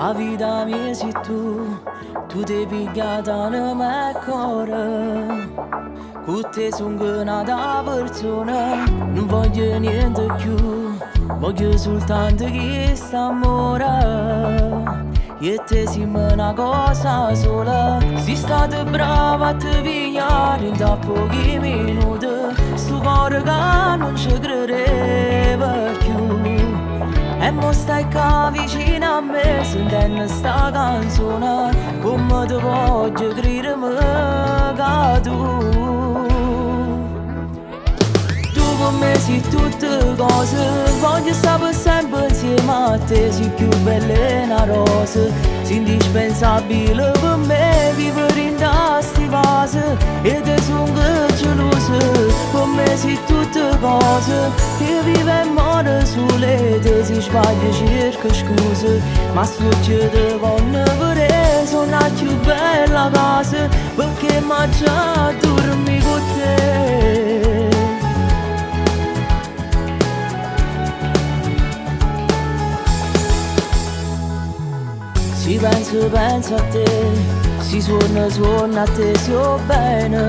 A vita mia sei tu ti pigliata nel mio cuore. Con te sono nata persona, non voglio niente più, voglio soltanto questo amore. Io e te siamo una cosa sola, sei stata brava a te pigliare in da pochi minuti, sto cuore che non ci credeva più. E mo stai qua vicino a me, sentendo sta canzone, come ti voglio credere che tu con me sei tutte cose, voglio stare per sempre insieme a te, sei più bella e una rosa, sei indispensabile per me, vivere in questi fase, e te sono gelosa, con me sei tutte cose, io vivo e muore sole, te si sbaglia cerco scuse, ma succede con vedere, sono la più bella casa, perché mangia dormi con te. Si penso a te, si suona a te, si io bene.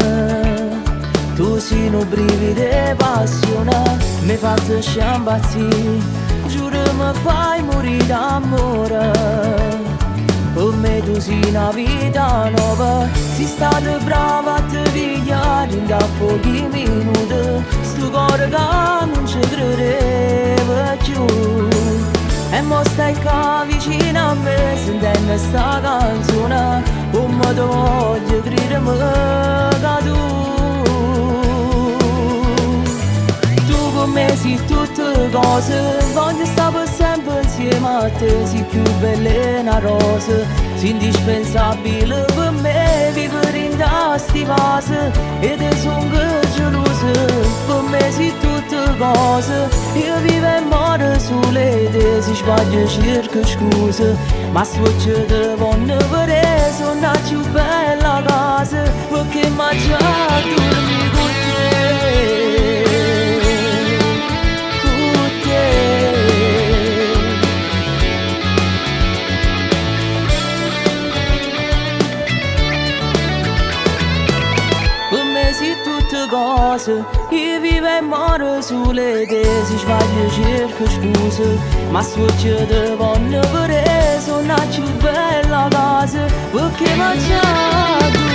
Tu sei un brivido di passione, mi fai sciambazzire, giuro mi fai morire d'amore. Per me tu sei una vita nuova, sei stata brava a te pigliare in da pochi minuti, sto cuore che non ci credeva più. E mo stai qua vicino a me, sentendo sta canzone, come ti voglio credere che tu con me sei tutte cose, voglio stare per sempre insieme a te, sei più bella e una rosa, sei indispensabile per me, vivere in questi fase, e te sono gelosa, per me sei tutte cose, io vivo e muore sole, te si sbaglia cerco scuse, ma succede con vedere, sono la più bella casa, perché mangia dormi con te. Cose, io vivo e muore sulle te, si sbaglia cerco scuse, ma succede con vedere, sono la più bella casa, perché mangiare